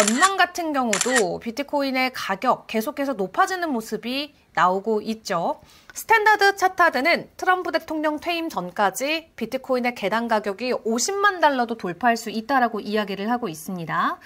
전망 같은 경우도 비트코인의 가격 계속해서 높아지는 모습이 나오고 있죠. 스탠다드 차타드는 트럼프 대통령 퇴임 전까지 비트코인의 개당 가격이 50만 달러도 돌파할 수 있다라고 이야기를 하고 있습니다.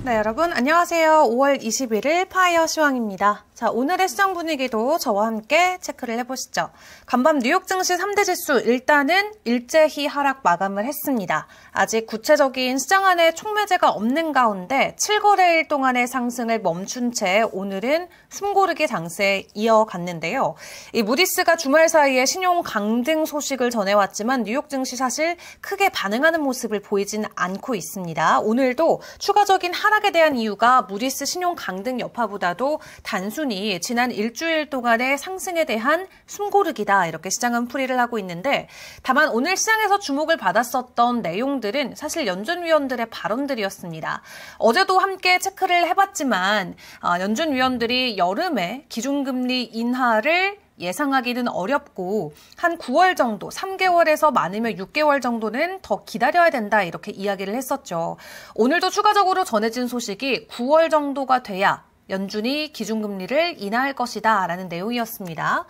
네, 여러분 안녕하세요. 5월 21일 파이어 시황입니다. 자, 오늘의 시장 분위기도 저와 함께 체크를 해보시죠. 간밤 뉴욕 증시 3대 지수 일단은 일제히 하락 마감을 했습니다. 아직 구체적인 시장 안에 촉매제가 없는 가운데 7거래일 동안의 상승을 멈춘 채 오늘은 숨고르기 장세에 이어갔는데요. 이 무디스가 주말 사이에 신용 강등 소식을 전해왔지만 뉴욕 증시 사실 크게 반응하는 모습을 보이진 않고 있습니다. 오늘도 추가적인 하락에 대한 이유가 무디스 신용 강등 여파보다도 단순히 지난 일주일 동안의 상승에 대한 숨고르기다, 이렇게 시장은 풀이를 하고 있는데, 다만 오늘 시장에서 주목을 받았었던 내용들은 사실 연준위원들의 발언들이었습니다. 어제도 함께 체크를 해봤지만 연준위원들이 여름에 기준금리 인하를 예상하기는 어렵고 한 9월 정도, 3개월에서 많으면 6개월 정도는 더 기다려야 된다, 이렇게 이야기를 했었죠. 오늘도 추가적으로 전해진 소식이 9월 정도가 돼야 연준이 기준금리를 인하할 것이다 라는 내용이었습니다.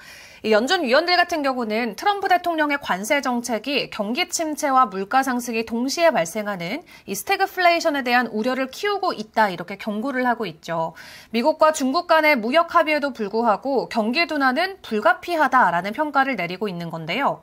연준 위원들 같은 경우는 트럼프 대통령의 관세 정책이 경기 침체와 물가 상승이 동시에 발생하는 이 스태그플레이션에 대한 우려를 키우고 있다, 이렇게 경고를 하고 있죠. 미국과 중국 간의 무역 합의에도 불구하고 경기 둔화는 불가피하다라는 평가를 내리고 있는 건데요.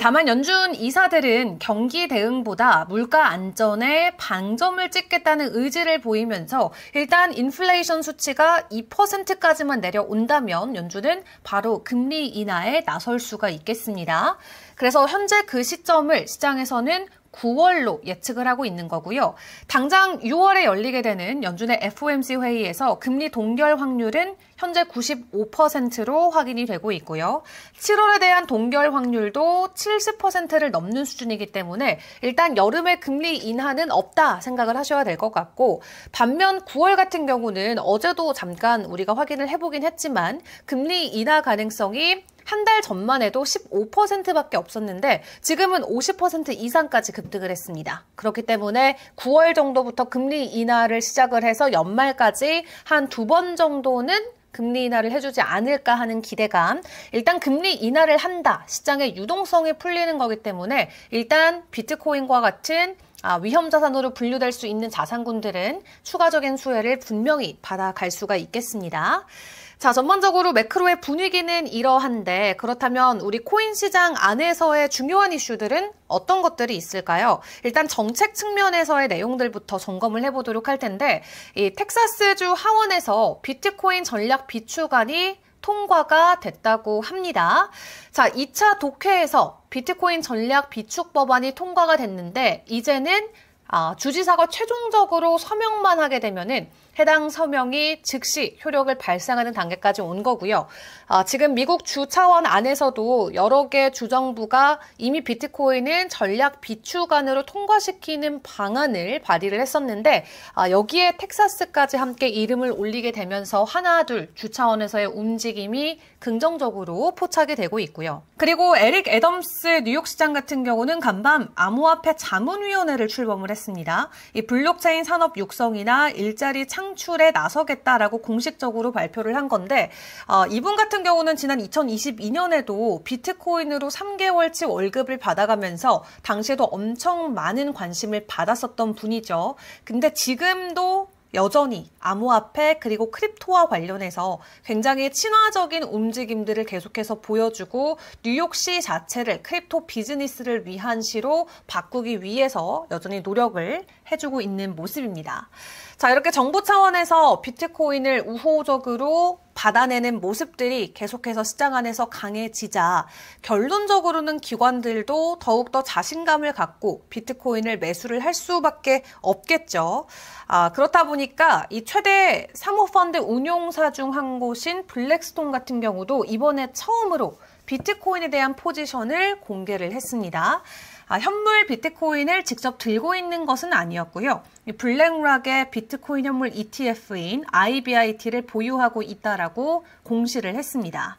다만 연준 이사들은 경기 대응보다 물가 안전에 방점을 찍겠다는 의지를 보이면서 일단 인플레이션 수치가 2%까지만 내려온다면 연준은 바로 금리 인하에 나설 수가 있겠습니다. 그래서 현재 그 시점을 시장에서는 9월로 예측을 하고 있는 거고요. 당장 6월에 열리게 되는 연준의 FOMC 회의에서 금리 동결 확률은 현재 95%로 확인이 되고 있고요. 7월에 대한 동결 확률도 70%를 넘는 수준이기 때문에 일단 여름에 금리 인하는 없다 생각을 하셔야 될 것 같고, 반면 9월 같은 경우는 어제도 잠깐 우리가 확인을 해보긴 했지만 금리 인하 가능성이 한 달 전만 해도 15%밖에 없었는데 지금은 50% 이상까지 급등을 했습니다. 그렇기 때문에 9월 정도부터 금리 인하를 시작을 해서 연말까지 한 2번 정도는 금리 인하를 해주지 않을까 하는 기대감. 일단 금리 인하를 한다, 시장의 유동성이 풀리는 거기 때문에 일단 비트코인과 같은 위험 자산으로 분류될 수 있는 자산군들은 추가적인 수혜를 분명히 받아갈 수가 있겠습니다. 자, 전반적으로 매크로의 분위기는 이러한데, 그렇다면 우리 코인 시장 안에서의 중요한 이슈들은 어떤 것들이 있을까요? 일단 정책 측면에서의 내용들부터 점검을 해보도록 할 텐데, 이 텍사스주 하원에서 비트코인 전략 비축안이 통과가 됐다고 합니다. 자, 2차 독회에서 비트코인 전략 비축 법안이 통과가 됐는데 이제는 주지사가 최종적으로 서명만 하게 되면은 해당 서명이 즉시 효력을 발생하는 단계까지 온 거고요. 지금 미국 주 차원 안에서도 여러 개 주정부가 이미 비트코인은 전략 비축안으로 통과시키는 방안을 발의를 했었는데 여기에 텍사스까지 함께 이름을 올리게 되면서 하나 둘 주 차원에서의 움직임이 긍정적으로 포착이 되고 있고요. 그리고 에릭 애덤스 뉴욕시장 같은 경우는 간밤 암호화폐 자문위원회를 출범을 했습니다. 이 블록체인 산업 육성이나 일자리 창출에 나서겠다라고 공식적으로 발표를 한 건데, 이분 같은 경우는 지난 2022년에도 비트코인으로 3개월치 월급을 받아가면서 당시에도 엄청 많은 관심을 받았었던 분이죠. 근데 지금도 여전히 암호화폐 그리고 크립토와 관련해서 굉장히 친화적인 움직임들을 계속해서 보여주고 뉴욕시 자체를 크립토 비즈니스를 위한 시로 바꾸기 위해서 여전히 노력을 해주고 있는 모습입니다. 자, 이렇게 정부 차원에서 비트코인을 우호적으로 받아내는 모습들이 계속해서 시장 안에서 강해지자 결론적으로는 기관들도 더욱더 자신감을 갖고 비트코인을 매수를 할 수밖에 없겠죠. 그렇다 보니까 이 최대 사모펀드 운용사 중 한 곳인 블랙스톤 같은 경우도 이번에 처음으로 비트코인에 대한 포지션을 공개를 했습니다. 현물 비트코인을 직접 들고 있는 것은 아니었고요. 블랙락의 비트코인 현물 ETF인 IBIT를 보유하고 있다라고 공시를 했습니다.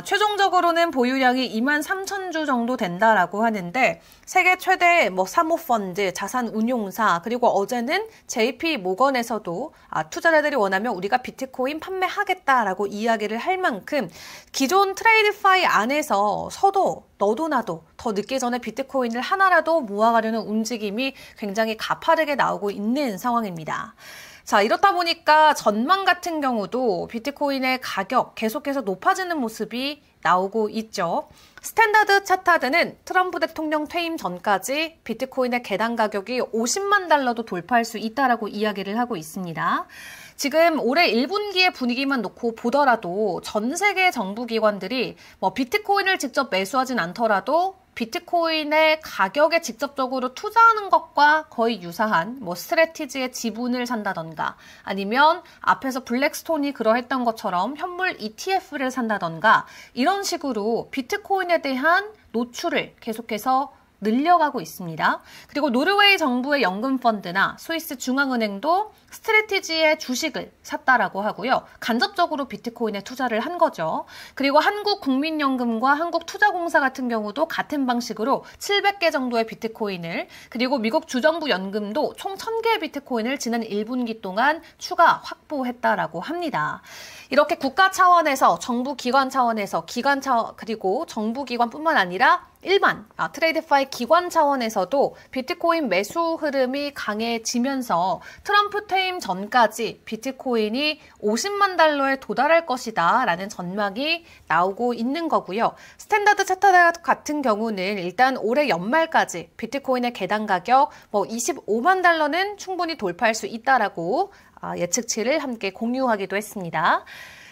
최종적으로는 보유량이 23,000주 정도 된다라고 하는데 세계 최대 사모펀드, 자산운용사 그리고 어제는 JP 모건에서도 투자자들이 원하면 우리가 비트코인 판매하겠다라고 이야기를 할 만큼 기존 트레이드파이 안에서도 너도 나도 더 늦기 전에 비트코인을 하나라도 모아가려는 움직임이 굉장히 가파르게 나오고 있는 상황입니다. 자, 이렇다 보니까 전망 같은 경우도 비트코인의 가격 계속해서 높아지는 모습이 나오고 있죠. 스탠다드 차타드는 트럼프 대통령 퇴임 전까지 비트코인의 개당 가격이 50만 달러도 돌파할 수 있다라고 이야기를 하고 있습니다. 지금 올해 1분기의 분위기만 놓고 보더라도 전 세계 정부기관들이 비트코인을 직접 매수하진 않더라도 비트코인의 가격에 직접적으로 투자하는 것과 거의 유사한 스트래티지의 지분을 산다던가 아니면 앞에서 블랙스톤이 그러했던 것처럼 현물 ETF를 산다던가 이런 식으로 비트코인에 대한 노출을 계속해서 늘려가고 있습니다. 그리고 노르웨이 정부의 연금펀드나 스위스 중앙은행도 스트래티지의 주식을 샀다라고 하고요. 간접적으로 비트코인에 투자를 한 거죠. 그리고 한국국민연금과 한국투자공사 같은 경우도 같은 방식으로 700개 정도의 비트코인을 그리고 미국 주정부 연금도 총 1000개의 비트코인을 지난 1분기 동안 추가 확보했다라고 합니다. 이렇게 국가 차원에서 정부 기관 차원에서 그리고 정부 기관뿐만 아니라 일반 트레이드파이 기관 차원에서도 비트코인 매수 흐름이 강해지면서 트럼프 퇴임 전까지 비트코인이 50만 달러에 도달할 것이다 라는 전망이 나오고 있는 거고요. 스탠다드 차타드 같은 경우는 일단 올해 연말까지 비트코인의 개당 가격 25만 달러는 충분히 돌파할 수 있다라고 예측치를 함께 공유하기도 했습니다.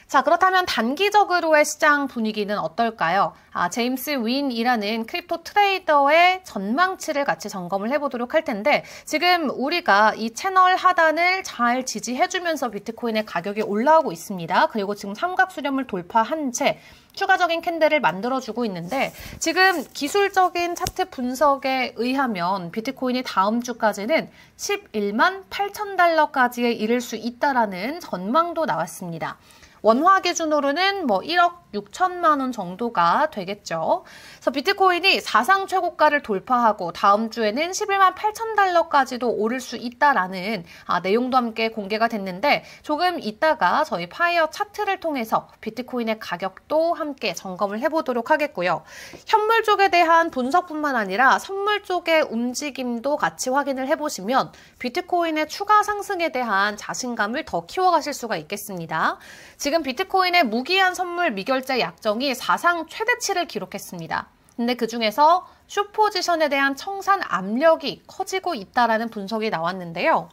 자, 그렇다면 단기적으로의 시장 분위기는 어떨까요? 제임스 윈이라는 크립토 트레이더의 전망치를 같이 점검을 해보도록 할 텐데 지금 우리가 이 채널 하단을 잘 지지해주면서 비트코인의 가격이 올라오고 있습니다. 그리고 지금 삼각수렴을 돌파한 채 추가적인 캔들을 만들어주고 있는데 지금 기술적인 차트 분석에 의하면 비트코인이 다음 주까지는 11만 8천 달러까지에 이를 수 있다라는 전망도 나왔습니다. 원화 기준으로는 1억 6천만 원 정도가 되겠죠. 그래서 비트코인이 사상 최고가를 돌파하고 다음 주에는 11만 8천 달러까지도 오를 수 있다라는 내용도 함께 공개가 됐는데 조금 이따가 저희 파이어 차트를 통해서 비트코인의 가격도 함께 점검을 해보도록 하겠고요. 현물 쪽에 대한 분석뿐만 아니라 선물 쪽의 움직임도 같이 확인을 해보시면 비트코인의 추가 상승에 대한 자신감을 더 키워가실 수가 있겠습니다. 지금 비트코인의 무기한 선물 미결제 약정이 사상 최대치를 기록했습니다. 근데 그중에서 숏포지션에 대한 청산 압력이 커지고 있다라는 분석이 나왔는데요.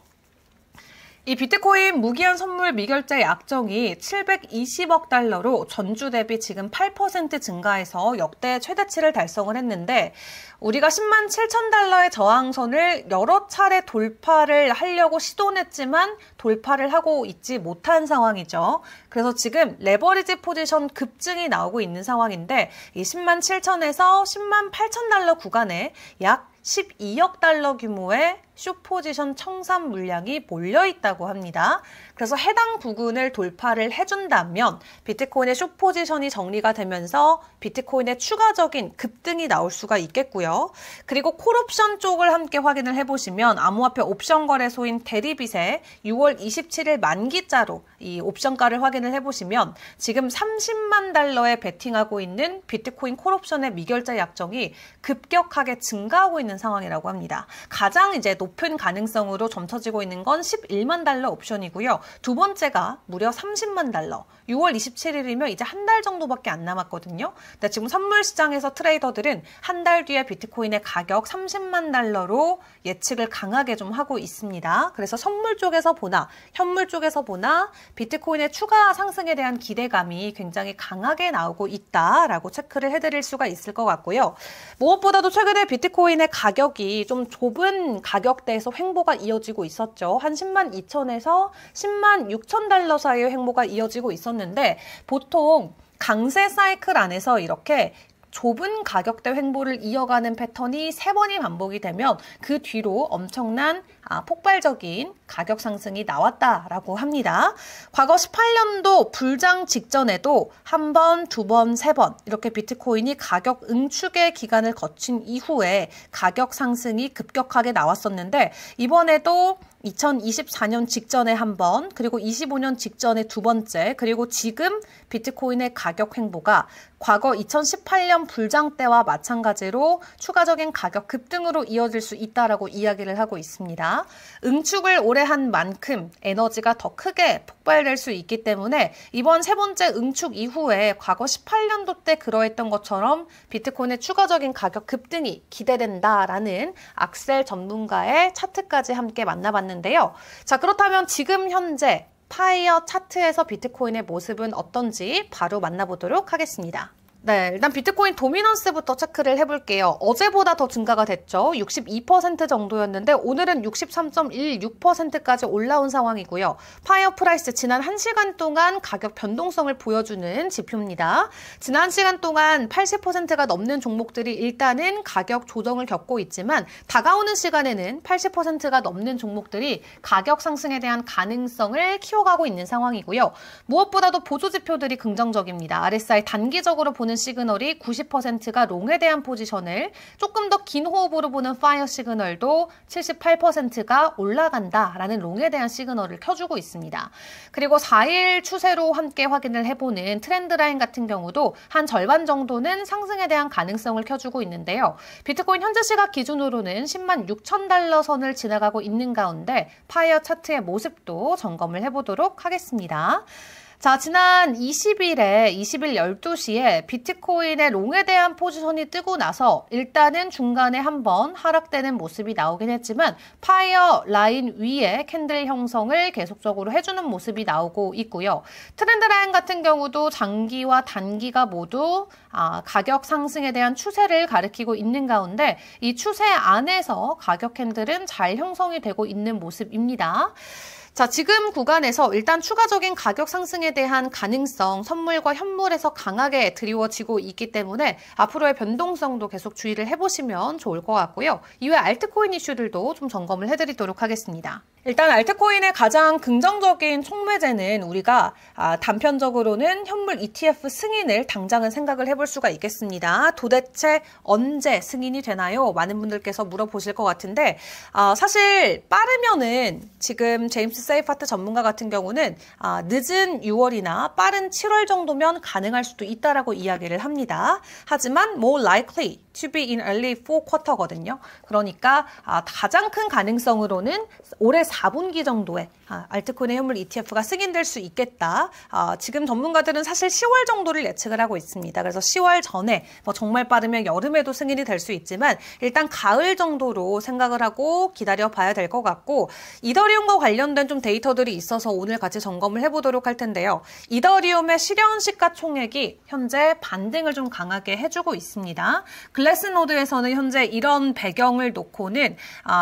이 비트코인 무기한 선물 미결제 약정이 720억 달러로 전주 대비 지금 8% 증가해서 역대 최대치를 달성을 했는데 우리가 10만 7천 달러의 저항선을 여러 차례 돌파를 하려고 시도는 했지만 돌파를 하고 있지 못한 상황이죠. 그래서 지금 레버리지 포지션 급증이 나오고 있는 상황인데 이 10만 7천에서 10만 8천 달러 구간에 약 12억 달러 규모의 숏포지션 청산 물량이 몰려있다고 합니다. 그래서 해당 부근을 돌파를 해준다면 비트코인의 숏포지션이 정리가 되면서 비트코인의 추가적인 급등이 나올 수가 있겠고요. 그리고 콜옵션 쪽을 함께 확인을 해보시면 암호화폐 옵션 거래소인 대리빗의 6월 27일 만기자로 이 옵션가를 확인을 해보시면 지금 30만 달러에 베팅하고 있는 비트코인 콜옵션의 미결제 약정이 급격하게 증가하고 있는 상황이라고 합니다. 가장 이제 높은 가능성으로 점쳐지고 있는 건 11만 달러 옵션이고요. 두 번째가 무려 30만 달러. 6월 27일이면 이제 한 달 정도밖에 안 남았거든요. 근데 지금 선물 시장에서 트레이더들은 한 달 뒤에 비트코인의 가격 30만 달러로 예측을 강하게 좀 하고 있습니다. 그래서 선물 쪽에서 보나 현물 쪽에서 보나 비트코인의 추가 상승에 대한 기대감이 굉장히 강하게 나오고 있다라고 체크를 해드릴 수가 있을 것 같고요. 무엇보다도 최근에 비트코인의 가격이 좀 좁은 가격대에서 횡보가 이어지고 있었죠. 한 10만 2천에서 10만 6천 달러 사이의 횡보가 이어지고 있었는데 보통 강세 사이클 안에서 이렇게 좁은 가격대 횡보를 이어가는 패턴이 3번이 반복이 되면 그 뒤로 엄청난 폭발적인 가격 상승이 나왔다라고 합니다. 과거 18년도 불장 직전에도 한 번, 두 번, 세 번 이렇게 비트코인이 가격 응축의 기간을 거친 이후에 가격 상승이 급격하게 나왔었는데 이번에도 2024년 직전에 한 번, 그리고 25년 직전에 두 번째, 그리고 지금 비트코인의 가격 횡보가 과거 2018년 불장 때와 마찬가지로 추가적인 가격 급등으로 이어질 수 있다라고 이야기를 하고 있습니다. 응축을 오래 한 만큼 에너지가 더 크게 폭발될 수 있기 때문에 이번 세 번째 응축 이후에 과거 18년도 때 그러했던 것처럼 비트코인의 추가적인 가격 급등이 기대된다라는 악셀 전문가의 차트까지 함께 만나봤는데요. 자, 그렇다면 지금 현재 파이어 차트에서 비트코인의 모습은 어떤지 바로 만나보도록 하겠습니다. 네, 일단 비트코인 도미넌스부터 체크를 해볼게요. 어제보다 더 증가가 됐죠. 62% 정도였는데 오늘은 63.16%까지 올라온 상황이고요. 파이어 프라이스 지난 1시간 동안 가격 변동성을 보여주는 지표입니다. 지난 시간 동안 80%가 넘는 종목들이 일단은 가격 조정을 겪고 있지만 다가오는 시간에는 80%가 넘는 종목들이 가격 상승에 대한 가능성을 키워가고 있는 상황이고요. 무엇보다도 보조 지표들이 긍정적입니다. RSI 단기적으로 보는 시그널이 90%가 롱에 대한 포지션을, 조금 더 긴 호흡으로 보는 파이어 시그널도 78%가 올라간다라는 롱에 대한 시그널을 켜주고 있습니다. 그리고 4일 추세로 함께 확인을 해보는 트렌드 라인 같은 경우도 한 절반 정도는 상승에 대한 가능성을 켜주고 있는데요. 비트코인 현재 시각 기준으로는 10만 6천 달러 선을 지나가고 있는 가운데 파이어 차트의 모습도 점검을 해보도록 하겠습니다. 자, 지난 20일 12시에 비트코인의 롱에 대한 포지션이 뜨고 나서 일단은 중간에 한번 하락되는 모습이 나오긴 했지만 파이어 라인 위에 캔들 형성을 계속적으로 해주는 모습이 나오고 있고요. 트렌드 라인 같은 경우도 장기와 단기가 모두 가격 상승에 대한 추세를 가리키고 있는 가운데 이 추세 안에서 가격 캔들은 잘 형성이 되고 있는 모습입니다. 자, 지금 구간에서 일단 추가적인 가격 상승에 대한 가능성, 선물과 현물에서 강하게 드리워지고 있기 때문에 앞으로의 변동성도 계속 주의를 해보시면 좋을 것 같고요. 이외 알트코인 이슈들도 좀 점검을 해드리도록 하겠습니다. 일단 알트코인의 가장 긍정적인 촉매제는 우리가 단편적으로는 현물 ETF 승인을 당장은 생각을 해볼 수가 있겠습니다. 도대체 언제 승인이 되나요? 많은 분들께서 물어보실 것 같은데 사실 빠르면은 지금 제임스 세이파트 전문가 같은 경우는 늦은 6월이나 빠른 7월 정도면 가능할 수도 있다라고 이야기를 합니다. 하지만 more likely to be in early 4Quarter거든요. 그러니까 가장 큰 가능성으로는 올해 4분기 정도에 알트코인의 현물 ETF가 승인될 수 있겠다. 지금 전문가들은 사실 10월 정도를 예측을 하고 있습니다. 그래서 10월 전에 정말 빠르면 여름에도 승인이 될 수 있지만 일단 가을 정도로 생각을 하고 기다려 봐야 될 것 같고, 이더리움과 관련된 좀 데이터들이 있어서 오늘 같이 점검을 해보도록 할 텐데요. 이더리움의 실현 시가총액이 현재 반등을 좀 강하게 해주고 있습니다. 글래스노드에서는 현재 이런 배경을 놓고는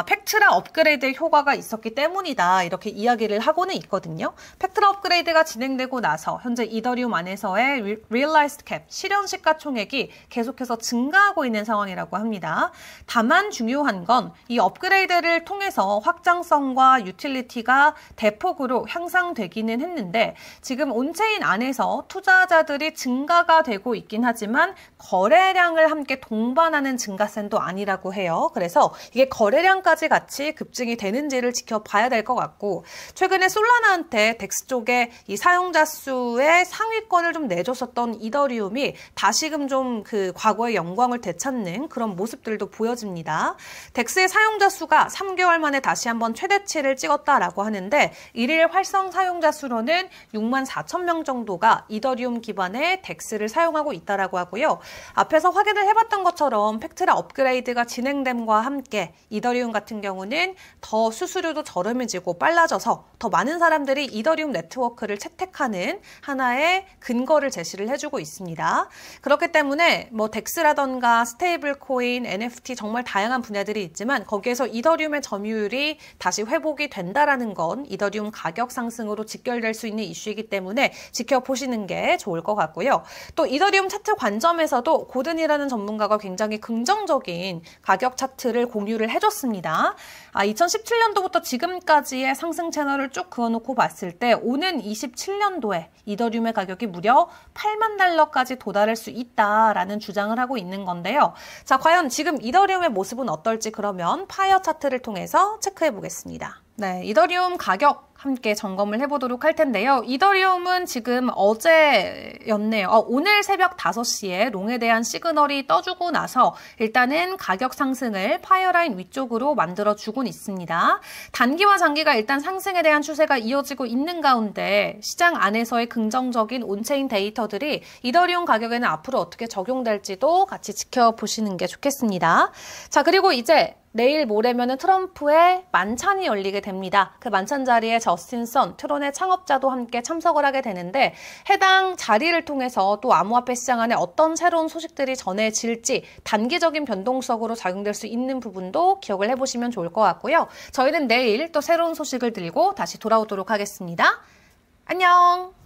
팩트라 업그레이드 효과가 있었기 때문이다, 이렇게 이야기를 하고는 있거든요. 팩트라 업그레이드가 진행되고 나서 현재 이더리움 안에서의 realized cap, 실현 시가총액이 계속해서 증가하고 있는 상황이라고 합니다. 다만 중요한 건 이 업그레이드를 통해서 확장성과 유틸리티가 대폭으로 향상되기는 했는데 지금 온체인 안에서 투자자들이 증가가 되고 있긴 하지만 거래량을 함께 동반하는 증가세도 아니라고 해요. 그래서 이게 거래량까지 같이 급증이 되는지를 지켜봐야 될 것 같고, 최근에 솔라나한테 덱스 쪽에 이 사용자 수의 상위권을 좀 내줬었던 이더리움이 다시금 좀 그 과거의 영광을 되찾는 그런 모습들도 보여집니다. 덱스의 사용자 수가 3개월 만에 다시 한번 최대치를 찍었다라고 하는데 일일 활성 사용자 수로는 6만 4천 명 정도가 이더리움 기반의 덱스를 사용하고 있다라고 하고요. 앞에서 확인을 해봤던 것처럼 팩트라 업그레이드가 진행됨과 함께 이더리움 같은 경우는 더 수수료도 저렴해지고 빨라져서 더 많은 사람들이 이더리움 네트워크를 채택하는 하나의 근거를 제시를 해주고 있습니다. 그렇기 때문에 뭐 덱스라던가 스테이블 코인, NFT 정말 다양한 분야들이 있지만 거기에서 이더리움의 점유율이 다시 회복이 된다라는 건 이더리움 가격 상승으로 직결될 수 있는 이슈이기 때문에 지켜보시는 게 좋을 것 같고요. 또 이더리움 차트 관점에서도 고든이라는 전문가가 굉장히 긍정적인 가격 차트를 공유를 해줬습니다. 2017년도부터 지금까지의 상승 채널을 쭉 그어놓고 봤을 때 오는 27년도에 이더리움의 가격이 무려 8만 달러까지 도달할 수 있다라는 주장을 하고 있는 건데요. 자, 과연 지금 이더리움의 모습은 어떨지 그러면 파이어 차트를 통해서 체크해 보겠습니다. 네, 이더리움 가격 함께 점검을 해보도록 할 텐데요. 이더리움은 지금 어제였네요. 오늘 새벽 5시에 롱에 대한 시그널이 떠주고 나서 일단은 가격 상승을 파이어라인 위쪽으로 만들어주곤 있습니다. 단기와 장기가 일단 상승에 대한 추세가 이어지고 있는 가운데 시장 안에서의 긍정적인 온체인 데이터들이 이더리움 가격에는 앞으로 어떻게 적용될지도 같이 지켜보시는 게 좋겠습니다. 자, 그리고 이제 내일 모레면은 트럼프의 만찬이 열리게 됩니다. 그 만찬 자리에 저스틴 선, 트론의 창업자도 함께 참석을 하게 되는데 해당 자리를 통해서 또 암호화폐 시장 안에 어떤 새로운 소식들이 전해질지 단기적인 변동성으로 작용될 수 있는 부분도 기억을 해보시면 좋을 것 같고요. 저희는 내일 또 새로운 소식을 들고 다시 돌아오도록 하겠습니다. 안녕!